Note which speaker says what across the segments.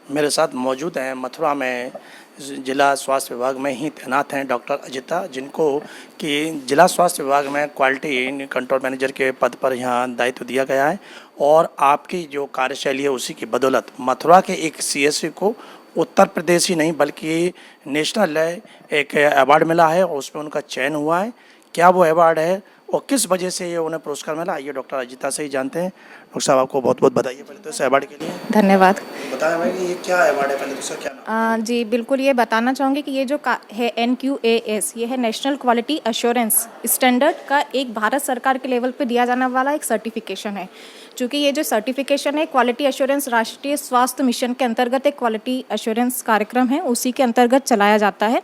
Speaker 1: मेरे साथ मौजूद हैं मथुरा में जिला स्वास्थ्य विभाग में ही तैनात हैं डॉक्टर अजिता, जिनको कि जिला स्वास्थ्य विभाग में क्वालिटी कंट्रोल मैनेजर के पद पर यहाँ दायित्व दिया गया है। और आपकी जो कार्यशैली है उसी की बदौलत मथुरा के एक सीएससी को उत्तर प्रदेश ही नहीं बल्कि नेशनल एक अवार्ड मिला है और उसमें उनका चयन हुआ है। क्या वो अवार्ड है और किस वजह से ये उन्हें पुरस्कार मिला, आइए डॉक्टर अजिता से ही जानते हैं। डॉक्टर साहब, आपको बहुत बहुत बधाई पहले तो इस अवार्ड के लिए।
Speaker 2: धन्यवाद।
Speaker 1: बताया हमें कि ये क्या अवार्ड है, पहले तो इसका क्या नाम
Speaker 2: जी बिल्कुल, ये बताना चाहूँगी कि ये जो है NQAS, ये है नेशनल क्वालिटी अश्योरेंस स्टैंडर्ड का एक भारत सरकार के लेवल पे दिया जाने वाला एक सर्टिफिकेशन है। चूँकि ये जो सर्टिफिकेशन है क्वालिटी अश्योरेंस राष्ट्रीय स्वास्थ्य मिशन के अंतर्गत एक क्वालिटी अश्योरेंस कार्यक्रम है, उसी के अंतर्गत चलाया जाता है।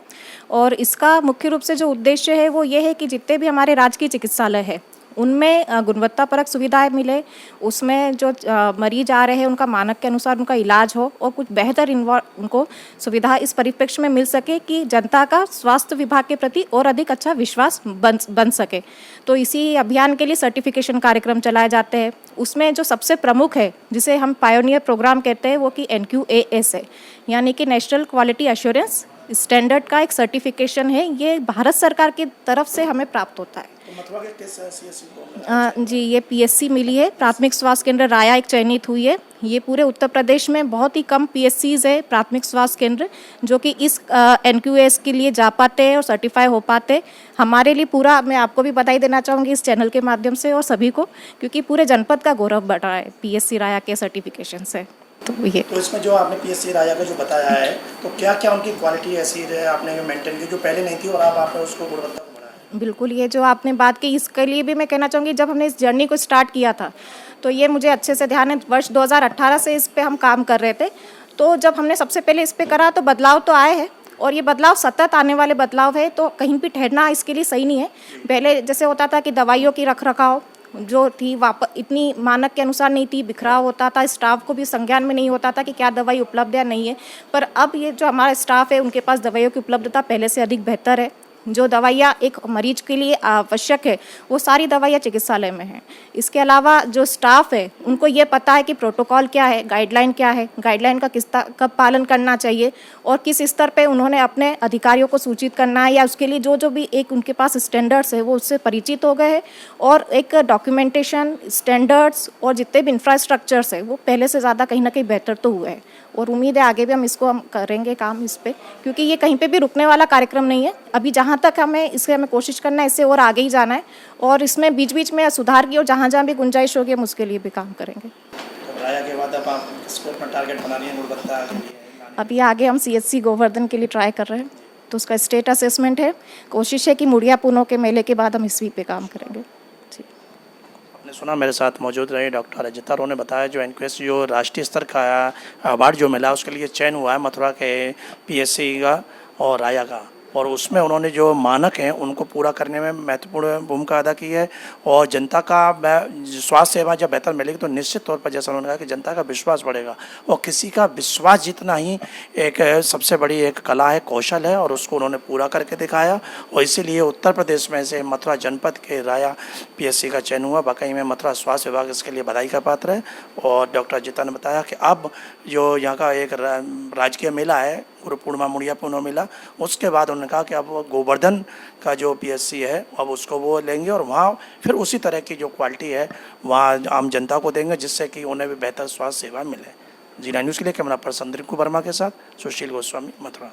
Speaker 2: और इसका मुख्य रूप से जो उद्देश्य है वो ये है कि जितने भी हमारे राजकीय चिकित्सालय है उनमें गुणवत्तापरक सुविधाएं मिले, उसमें जो मरीज आ रहे हैं उनका मानक के अनुसार उनका इलाज हो और कुछ बेहतर उनको सुविधा इस परिप्रेक्ष्य में मिल सके कि जनता का स्वास्थ्य विभाग के प्रति और अधिक अच्छा विश्वास बन सके। तो इसी अभियान के लिए सर्टिफिकेशन कार्यक्रम चलाए जाते हैं। उसमें जो सबसे प्रमुख है जिसे हम पायोनियर प्रोग्राम कहते हैं वो कि NQAS है, यानी कि नेशनल क्वालिटी अश्योरेंस स्टैंडर्ड का एक सर्टिफिकेशन है। ये भारत सरकार की तरफ से हमें प्राप्त होता है।
Speaker 1: तो मथुरा के किस सीएससी को
Speaker 2: जी, ये PSC मिली है, प्राथमिक स्वास्थ्य केंद्र राया एक चयनित हुई है। ये पूरे उत्तर प्रदेश में बहुत ही कम PSCs है प्राथमिक स्वास्थ्य केंद्र जो कि इस NQAS के लिए जा पाते हैं और सर्टिफाई हो पाते हैं। हमारे लिए पूरा, मैं आपको भी बधाई देना चाहूँगी इस चैनल के माध्यम से और सभी को, क्योंकि पूरे जनपद का गौरव बढ़ रहा है PSC राया के सर्टिफिकेशन से। तो ये
Speaker 1: तो इसमें जो आपने PSC राया का जो बताया है, तो क्या क्या उनकी क्वालिटी ऐसी है आपने मेंटेन की जो पहले नहीं थी और अब आपने उसको गुणवत्ता को बढ़ाया?
Speaker 2: बिल्कुल, ये जो आपने बात की इसके लिए भी मैं कहना चाहूँगी, जब हमने इस जर्नी को स्टार्ट किया था तो ये मुझे अच्छे से ध्यान है, वर्ष 2018 से इस पे हम काम कर रहे थे। तो जब हमने सबसे पहले इस पे करा तो बदलाव तो आए हैं और ये बदलाव सतत आने वाले बदलाव है, तो कहीं भी ठहरना इसके लिए सही नहीं है। पहले जैसे होता था कि दवाइयों की रख रखाव जो थी इतनी मानक के अनुसार नहीं थी, बिखराव होता था, स्टाफ को भी संज्ञान में नहीं होता था कि क्या दवाई उपलब्ध है नहीं है। पर अब ये जो हमारा स्टाफ है उनके पास दवाइयों की उपलब्धता पहले से अधिक बेहतर है। जो दवाइयाँ एक मरीज के लिए आवश्यक है वो सारी दवाइयाँ चिकित्सालय में हैं। इसके अलावा जो स्टाफ है उनको ये पता है कि प्रोटोकॉल क्या है, गाइडलाइन क्या है, गाइडलाइन का कब पालन करना चाहिए और किस स्तर पे उन्होंने अपने अधिकारियों को सूचित करना है, या उसके लिए जो जो भी एक उनके पास स्टैंडर्ड्स है वो उससे परिचित हो गए हैं। और एक डॉक्यूमेंटेशन स्टैंडर्ड्स और जितने भी इंफ्रास्ट्रक्चर्स है वो पहले से ज़्यादा कहीं ना कहीं बेहतर तो हुए हैं और उम्मीद है आगे भी हम करेंगे काम इस पे, क्योंकि ये कहीं पे भी रुकने वाला कार्यक्रम नहीं है। अभी जहाँ तक हमें कोशिश करना है, इससे और आगे ही जाना है और इसमें बीच बीच में सुधार की और जहाँ जहाँ भी गुंजाइश होगी हम उसके लिए भी काम करेंगे।
Speaker 1: तो राया के बाद अब आप किसको अपना टारगेट बना रही हैं गुणवत्ता के लिए?
Speaker 2: अभी आगे हम CHC गोवर्धन के लिए ट्राई कर रहे हैं, तो उसका स्टेट असेसमेंट है। कोशिश है कि मुड़िया पूनों के मेले के बाद हम इसी पे काम करेंगे।
Speaker 1: आपने सुना, मेरे साथ मौजूद रहे डॉक्टर अजिता। उन्होंने बताया जो NQAS जो राष्ट्रीय स्तर का अवार्ड जो मिला उसके लिए चयन हुआ है मथुरा के PSC का और राया का, और उसमें उन्होंने जो मानक हैं उनको पूरा करने में महत्वपूर्ण भूमिका अदा की है। और जनता का स्वास्थ्य सेवा जब बेहतर मिलेगी तो निश्चित तौर पर, जैसा उन्होंने कहा, कि जनता का विश्वास बढ़ेगा और किसी का विश्वास जीतना ही एक सबसे बड़ी एक कला है, कौशल है, और उसको उन्होंने पूरा करके दिखाया। और इसीलिए उत्तर प्रदेश में से मथुरा जनपद के राया PSC का चयन हुआ। वाकई में मथुरा स्वास्थ्य विभाग इसके लिए बधाई का पात्र है। और डॉक्टर अजिता ने बताया कि अब जो यहाँ का एक राजकीय मेला है गुरु पूर्णिमा मुड़िया पूर्णिमा मेला, उसके बाद उन्होंने कहा कि अब गोवर्धन का जो PSC है अब उसको वो लेंगे और वहाँ फिर उसी तरह की जो क्वालिटी है वहाँ आम जनता को देंगे, जिससे कि उन्हें भी बेहतर स्वास्थ्य सेवा मिले। जी9 न्यूज़ के लिए कैमरा पर्सन रिंकू वर्मा के साथ सुशील गोस्वामी, मथुरा।